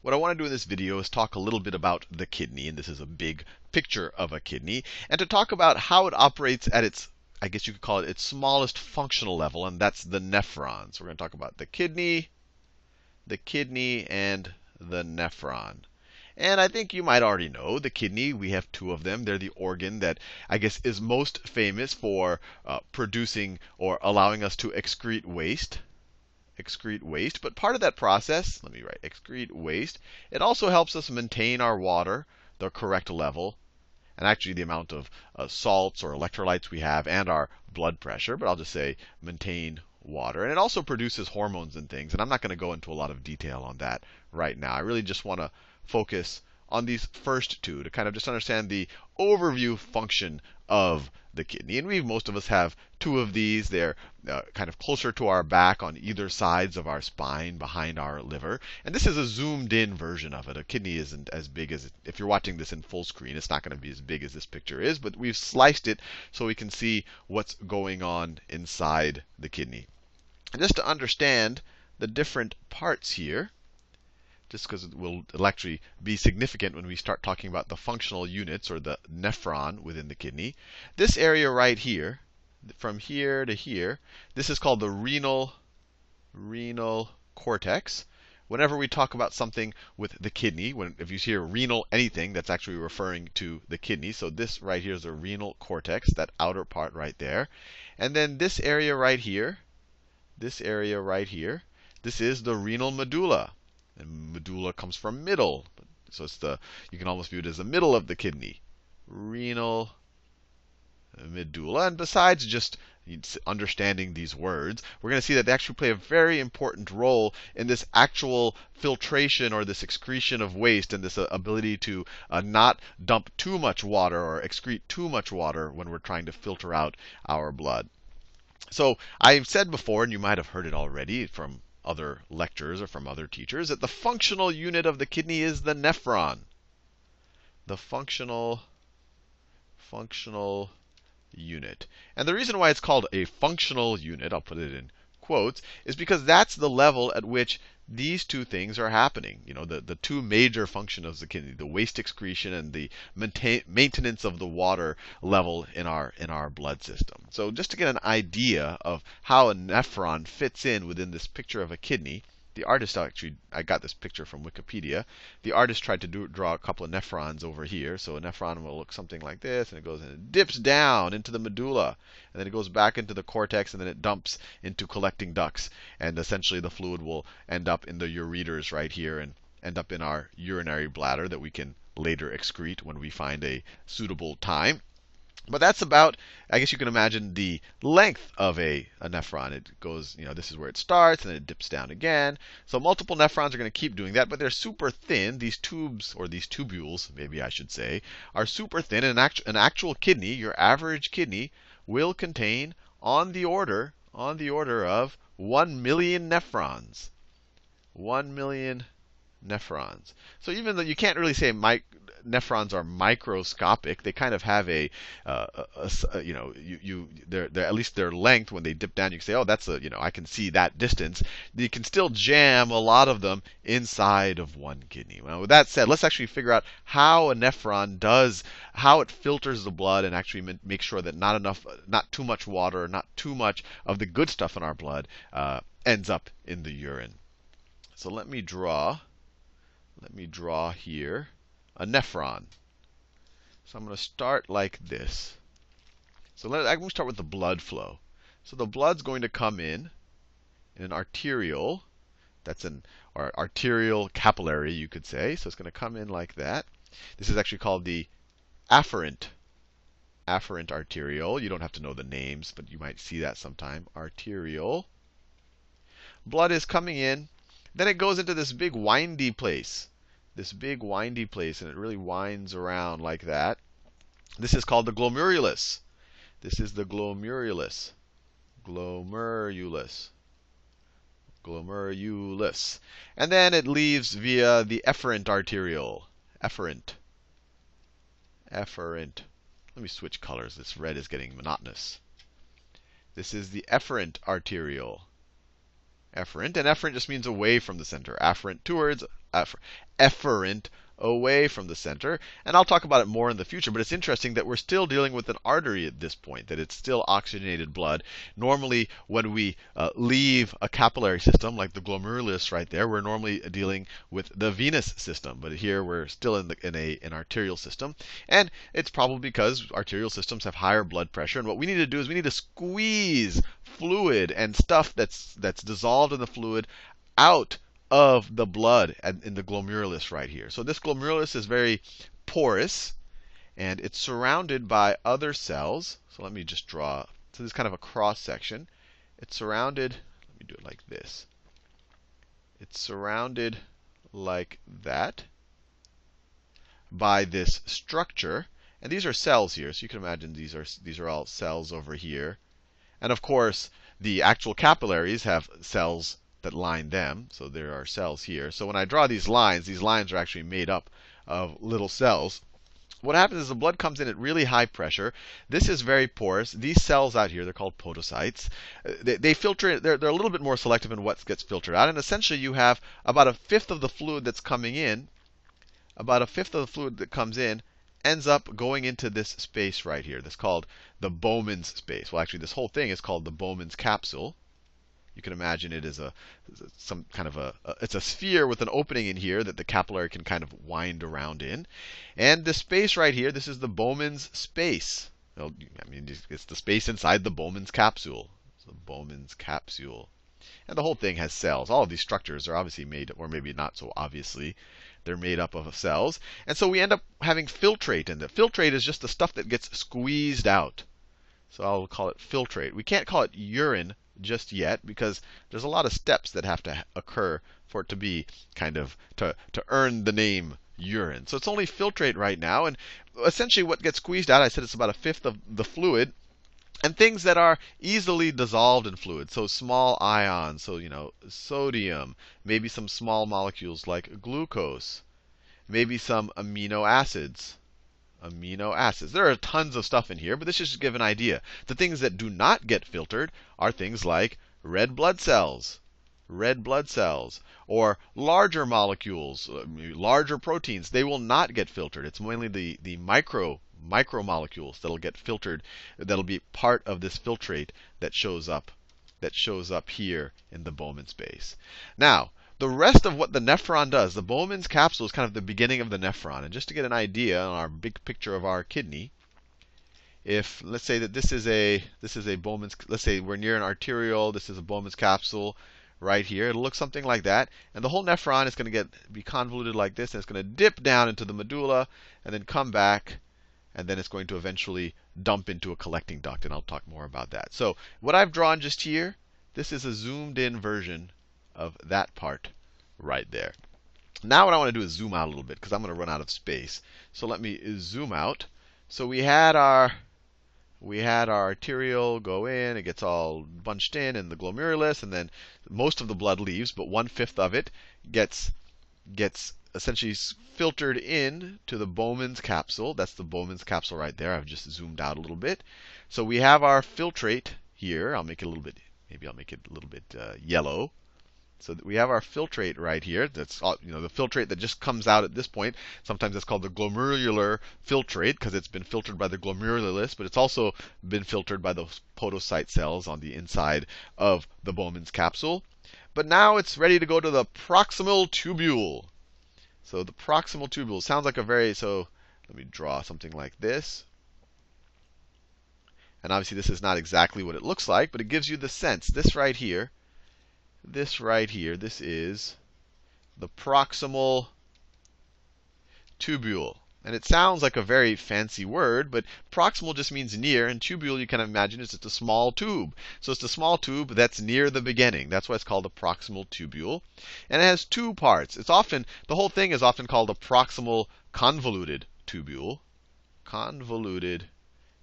What I want to do in this video is talk a little bit about the kidney, and this is a big picture of a kidney, and to talk about how it operates at its, I guess you could call it its smallest functional level, and that's the nephron. So we're going to talk about the kidney, and the nephron. And I think you might already know the kidney. We have two of them. They're the organ that I guess is most famous for producing or allowing us to excrete waste. But part of that process, let me write excrete waste, it also helps us maintain our water, the correct level, and actually the amount of salts or electrolytes we have, and our blood pressure. But I'll just say maintain water. And it also produces hormones and things. And I'm not going to go into a lot of detail on that right now. I really just want to focus on these first two to kind of just understand the overview function of the kidney. And most of us have two of these. They're kind of closer to our back on either sides of our spine behind our liver. And this is a zoomed in version of it. A kidney isn't as big as if you're watching this in full screen, it's not going to be as big as this picture is, but we've sliced it so we can see what's going on inside the kidney. And just to understand the different parts here, just because it'll actually be significant when we start talking about the functional units or the nephron within the kidney. This area right here, from here to here, this is called the renal cortex. Whenever we talk about something with the kidney, if you hear renal anything, that's actually referring to the kidney. So this right here is the renal cortex, that outer part right there. And then this area right here, this is the renal medulla. And medulla comes from middle. So it's you can almost view it as the middle of the kidney. Renal medulla. And besides just understanding these words, we're going to see that they actually play a very important role in this actual filtration or this excretion of waste, and this ability to not dump too much water or excrete too much water when we're trying to filter out our blood. So I've said before, and you might have heard it already from other lectures or from other teachers, that the functional unit of the kidney is the nephron. The functional unit. And the reason why it's called a functional unit, I'll put it in quotes, is because that's the level at which these two things are happening. You know, the two major functions of the kidney, the waste excretion and the maintenance of the water level in our blood system. So just to get an idea of how a nephron fits in within this picture of a kidney, the artist I got this picture from Wikipedia. The artist tried to draw a couple of nephrons over here. So a nephron will look something like this, and it goes and it dips down into the medulla, and then it goes back into the cortex, and then it dumps into collecting ducts. And essentially the fluid will end up in the ureters right here and end up in our urinary bladder that we can later excrete when we find a suitable time. But that's about, I guess you can imagine, the length of a nephron. It goes, this is where it starts, and then it dips down again. So multiple nephrons are going to keep doing that, but they're super thin. These tubes, or these tubules, maybe I should say, are super thin. And an actual kidney, your average kidney, will contain on the order of 1 million nephrons. 1 million nephrons. So even though you can't really say nephrons are microscopic, they kind of have they're at least their length when they dip down. You can say, oh, that's I can see that distance. You can still jam a lot of them inside of one kidney. Well, with that said, let's actually figure out how a nephron how it filters the blood and actually make sure that not too much water, not too much of the good stuff in our blood ends up in the urine. So let me draw here a nephron. So I'm going to start like this. So I'm going to start with the blood flow. So the blood's going to come in an arterial. Or arterial capillary, you could say. So it's going to come in like that. This is actually called the afferent arteriole. You don't have to know the names, but you might see that sometime. Arteriole. Blood is coming in. Then it goes into this big windy place. And it really winds around like that. This is called the glomerulus. Glomerulus. And then it leaves via the efferent arteriole. Efferent. Let me switch colors. This red is getting monotonous. This is the efferent arteriole. Efferent. And efferent just means away from the center. Afferent towards, efferent away from the center. And I'll talk about it more in the future, but it's interesting that we're still dealing with an artery at this point, that it's still oxygenated blood. Normally, when we leave a capillary system, like the glomerulus right there, we're normally dealing with the venous system. But here we're still in an arterial system. And it's probably because arterial systems have higher blood pressure. And what we need to do is we need to squeeze fluid and stuff that's dissolved in the fluid out of the blood in the glomerulus right here. So this glomerulus is very porous, and it's surrounded by other cells. So let me just draw. So this is kind of a cross section. It's surrounded, let me do it like this. It's surrounded like that by this structure. And these are cells here. So you can imagine these are all cells over here. And of course, the actual capillaries have cells that line them. So there are cells here. So when I draw these lines are actually made up of little cells. What happens is the blood comes in at really high pressure. This is very porous. These cells out here, they're called podocytes. They filter. They're a little bit more selective in what gets filtered out. And essentially, you have about a fifth of the fluid that's coming in. About a fifth of the fluid that comes in ends up going into this space right here. That's called the Bowman's space. Well, actually, this whole thing is called the Bowman's capsule. You can imagine it as some kind of it's a sphere with an opening in here that the capillary can kind of wind around in. And this space right here, this is the Bowman's space. Well, I mean, it's the space inside the Bowman's capsule. It's the Bowman's capsule. And the whole thing has cells. All of these structures are obviously made, or maybe not so obviously, they're made up of cells. And so we end up having filtrate in it. Filtrate is just the stuff that gets squeezed out. So I'll call it filtrate. We can't call it urine just yet, because there's a lot of steps that have to occur for it to be kind of to earn the name urine. So it's only filtrate right now. And essentially what gets squeezed out, I said it's about a fifth of the fluid. And things that are easily dissolved in fluid, so small ions, so sodium, maybe some small molecules like glucose, maybe some amino acids. There are tons of stuff in here, but this is just to give an idea. The things that do not get filtered are things like red blood cells, or larger molecules, larger proteins. They will not get filtered. It's mainly the micromolecules that'll get filtered, that'll be part of this filtrate that shows up here in the Bowman space. Now, the rest of what the nephron does, the Bowman's capsule is kind of the beginning of the nephron. And just to get an idea on our big picture of our kidney, if let's say that this is a Bowman's, let's say we're near an arteriole, this is a Bowman's capsule right here. It'll look something like that, and the whole nephron is going to be convoluted like this, and it's going to dip down into the medulla, and then come back, and then it's going to eventually dump into a collecting duct, and I'll talk more about that. So what I've drawn just here, this is a zoomed in version of that part right there. Now what I want to do is zoom out a little bit, because I'm going to run out of space. So let me zoom out. So we had our arteriole go in, it gets all bunched in the glomerulus, and then most of the blood leaves, but 1/5 of it gets essentially filtered in to the Bowman's capsule. That's the Bowman's capsule right there. I've just zoomed out a little bit. So we have our filtrate here. I'll make it a little bit, maybe I'll make it a little bit yellow. So we have our filtrate right here. That's the filtrate that just comes out at this point. Sometimes it's called the glomerular filtrate because it's been filtered by the glomerulus, but it's also been filtered by the podocyte cells on the inside of the Bowman's capsule. But now it's ready to go to the proximal tubule. So the proximal tubule sounds like so let me draw something like this. And obviously this is not exactly what it looks like, but it gives you the sense. This right here, this is the proximal tubule. And it sounds like a very fancy word, but proximal just means near, and tubule, you can imagine, is just a small tube. So it's a small tube that's near the beginning. That's why it's called a proximal tubule. And it has two parts. The whole thing is often called a proximal convoluted tubule. Convoluted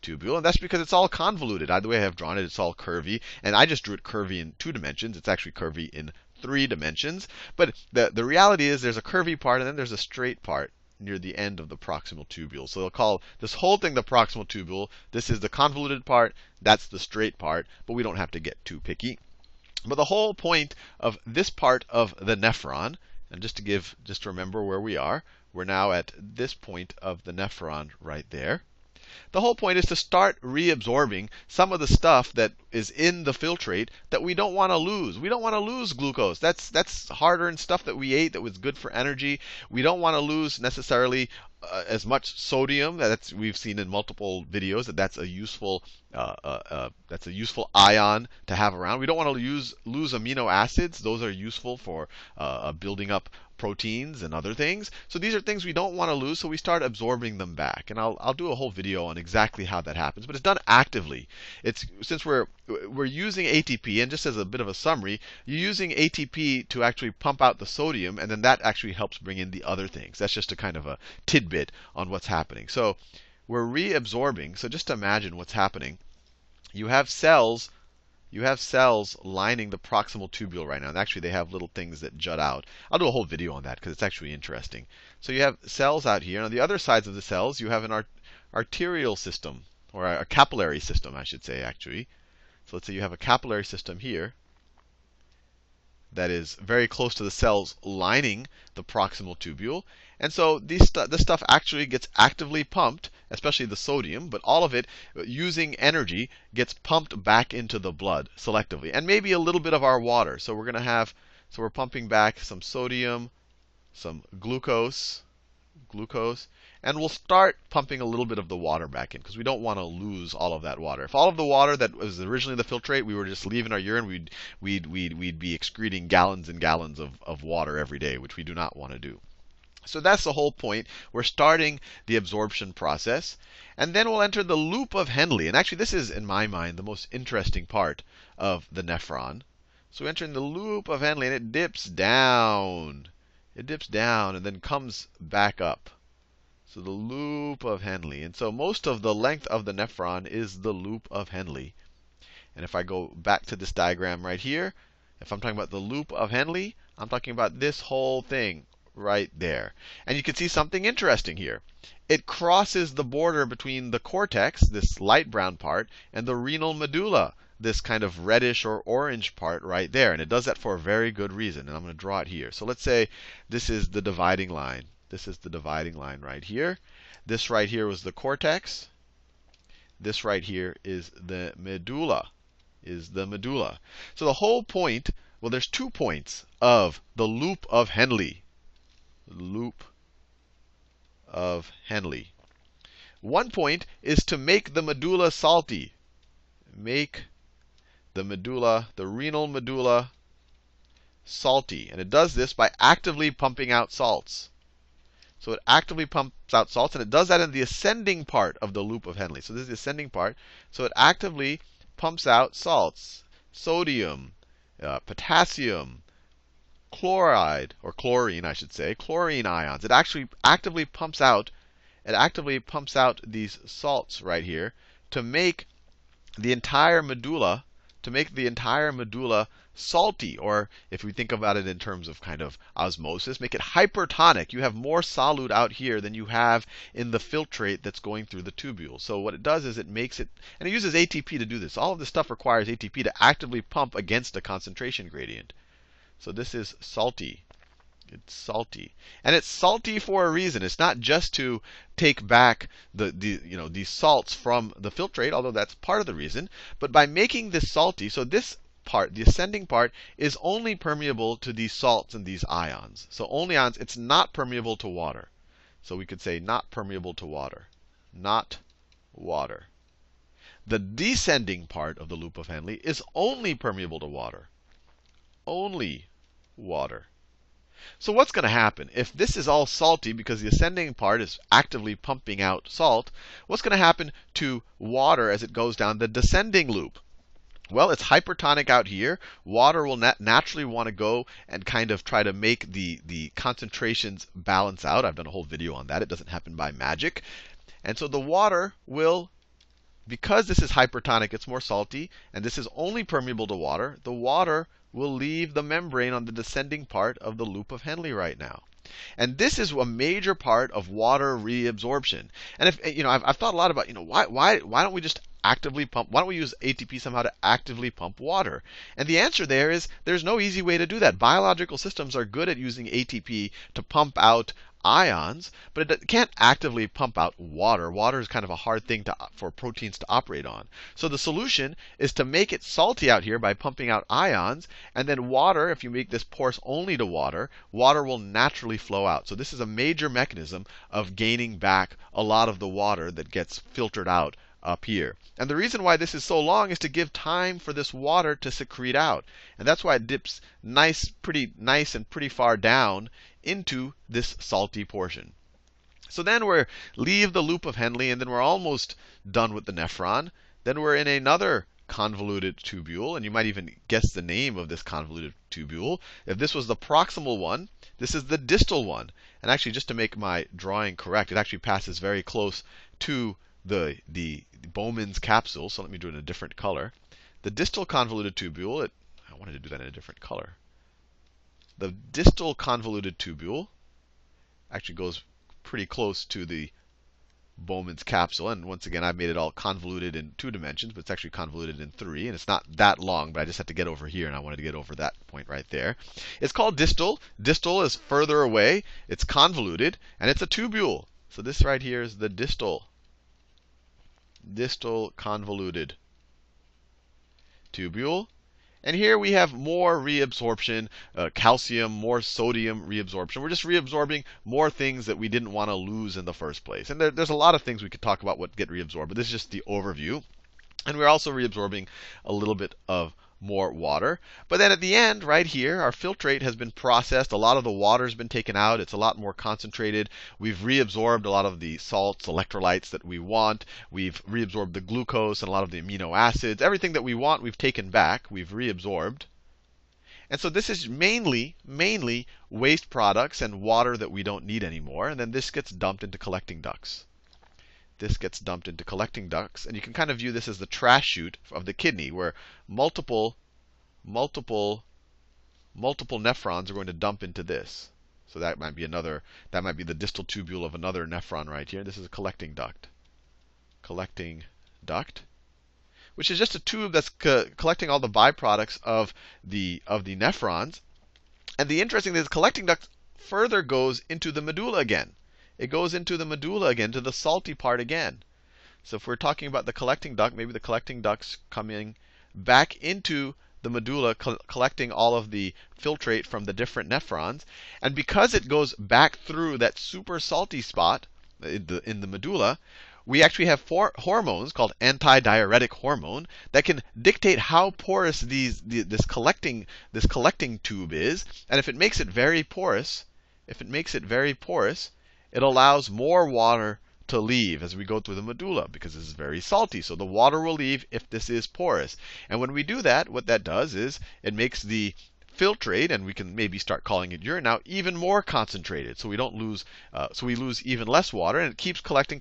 tubule, and that's because it's all convoluted. Either way I have drawn it, it's all curvy. And I just drew it curvy in 2 dimensions. It's actually curvy in 3 dimensions. But the reality is there's a curvy part, and then there's a straight part near the end of the proximal tubule. So they'll call this whole thing the proximal tubule. This is the convoluted part. That's the straight part. But we don't have to get too picky. But the whole point of this part of the nephron, and just to remember where we are, we're now at this point of the nephron right there. The whole point is to start reabsorbing some of the stuff that is in the filtrate that we don't want to lose. We don't want to lose glucose. That's hard-earned stuff that we ate that was good for energy. We don't want to lose necessarily as much sodium. We've seen in multiple videos that's a useful ion to have around. We don't want to lose amino acids. Those are useful for building up proteins and other things. So these are things we don't want to lose, so we start absorbing them back. And I'll do a whole video on exactly how that happens, but it's done actively. Since we're using ATP, and just as a bit of a summary, you're using ATP to actually pump out the sodium, and then that actually helps bring in the other things. That's just a kind of a tidbit on what's happening. So we're reabsorbing. So just imagine what's happening. You have cells lining the proximal tubule right now. And actually, they have little things that jut out. I'll do a whole video on that because it's actually interesting. So you have cells out here. And on the other sides of the cells, you have an arterial system, or a capillary system, I should say, actually. So let's say you have a capillary system here that is very close to the cells lining the proximal tubule. And so this stuff actually gets actively pumped, especially the sodium, but all of it, using energy, gets pumped back into the blood selectively. And maybe a little bit of our water. So we're pumping back some sodium, some glucose, and we'll start pumping a little bit of the water back in because we don't want to lose all of that water. If all of the water that was originally the filtrate, we were just leaving our urine, we'd be excreting gallons and gallons of water every day, which we do not want to do. So that's the whole point. We're starting the absorption process. And then we'll enter the loop of Henle. And actually, this is, in my mind, the most interesting part of the nephron. So we enter in the loop of Henle, and it dips down. It dips down and then comes back up. So the loop of Henle. And so most of the length of the nephron is the loop of Henle. And if I go back to this diagram right here, if I'm talking about the loop of Henle, I'm talking about this whole thing right there. And you can see something interesting here. It crosses the border between the cortex, this light brown part, and the renal medulla, this kind of reddish or orange part right there. And it does that for a very good reason. And I'm going to draw it here. So let's say this is the dividing line. This is the dividing line right here. This right here was the cortex. This right here is the medulla. So the whole point, well, there's 2 points of the loop of Henle. Loop of Henle. One point is to make the medulla salty. Make the medulla, the renal medulla, salty. And it does this by actively pumping out salts. So it actively pumps out salts, and it does that in the ascending part of the loop of Henle. So this is the ascending part. So it actively pumps out salts, sodium, potassium, chloride, or chlorine, I should say, chlorine ions. It actually actively pumps out these salts right here to make the entire medulla, salty, or if we think about it in terms of kind of osmosis, make it hypertonic. You have more solute out here than you have in the filtrate that's going through the tubule. So what it does is it makes it, and it uses ATP to do this. All of this stuff requires ATP to actively pump against a concentration gradient. So this is salty. It's salty. And it's salty for a reason. It's not just to take back these salts from the filtrate, although that's part of the reason. But by making this salty, so this part, the ascending part, is only permeable to these salts and these ions. So only ions. It's not permeable to water. So we could say not permeable to water. Not water. The descending part of the loop of Henle is only permeable to water. Only water. So what's going to happen? If this is all salty because the ascending part is actively pumping out salt, what's going to happen to water as it goes down the descending loop? Well, it's hypertonic out here. Water will naturally want to go and kind of try to make the concentrations balance out. I've done a whole video on that. It doesn't happen by magic. And so the water will, because this is hypertonic, it's more salty, and this is only permeable to water, the water will leave the membrane on the descending part of the loop of Henle right now. And this is a major part of water reabsorption. And if I've thought a lot about why don't we just actively pump? Why don't we use ATP somehow to actively pump water? And the answer there is there's no easy way to do that. Biological systems are good at using ATP to pump out ions, but it can't actively pump out water. Water is kind of a hard thing for proteins to operate on. So the solution is to make it salty out here by pumping out ions, and then water, if you make this porous only to water, water will naturally flow out. So this is a major mechanism of gaining back a lot of the water that gets filtered out up here. And the reason why this is so long is to give time for this water to secrete out. And that's why it dips pretty nice and pretty far down into this salty portion. So then we leave the loop of Henle, and then we're almost done with the nephron. Then we're in another convoluted tubule, and you might even guess the name of this convoluted tubule. If this was the proximal one, this is the distal one. And actually, just to make my drawing correct, it actually passes very close to the Bowman's capsule. So let me do it in a different color. The distal convoluted tubule, I wanted to do that in a different color. The distal convoluted tubule actually goes pretty close to the Bowman's capsule. And once again, I've made it all convoluted in 2 dimensions, but it's actually convoluted in 3. And it's not that long, but I just had to get over here, and I wanted to get over that point right there. It's called distal. Distal is further away. It's convoluted, and it's a tubule. So this right here is the distal convoluted tubule. And here we have more reabsorption, calcium, more sodium reabsorption. We're just reabsorbing more things that we didn't want to lose in the first place. And there's a lot of things we could talk about what get reabsorbed, but this is just the overview. And we're also reabsorbing a little bit of more water. But then at the end, right here, our filtrate has been processed. A lot of the water has been taken out. It's a lot more concentrated. We've reabsorbed a lot of the salts, electrolytes that we want. We've reabsorbed the glucose and a lot of the amino acids. Everything that we want, we've taken back. We've reabsorbed. And so this is mainly waste products and water that we don't need anymore. And then this gets dumped into collecting ducts. This gets dumped into collecting ducts, and you can kind of view this as the trash chute of the kidney, where multiple nephrons are going to dump into this. So that might be the distal tubule of another nephron right here. This is a collecting duct. Collecting duct, which is just a tube that's collecting all the byproducts of the nephrons. And the interesting thing is, collecting duct further goes into the medulla again. It goes into the medulla again, to the salty part again. So if we're talking about the collecting duct, maybe the collecting duct's coming back into the medulla, collecting all of the filtrate from the different nephrons. And because it goes back through that super salty spot in the medulla, we actually have 4 hormones called antidiuretic hormone that can dictate how porous this collecting tube is. And if it makes it very porous, it allows more water to leave as we go through the medulla, because this is very salty. So the water will leave if this is porous. And when we do that, what that does is it makes the filtrate, and we can maybe start calling it urine now, even more concentrated. So we don't lose, so we lose even less water, and it keeps collecting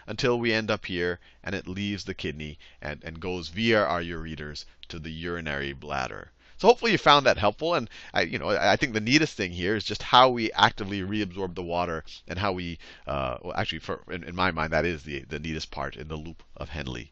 until we end up here, and it leaves the kidney and goes via our ureters to the urinary bladder. So hopefully you found that helpful. And I think the neatest thing here is just how we actively reabsorb the water, and how we, in my mind, that is the neatest part in the loop of Henle.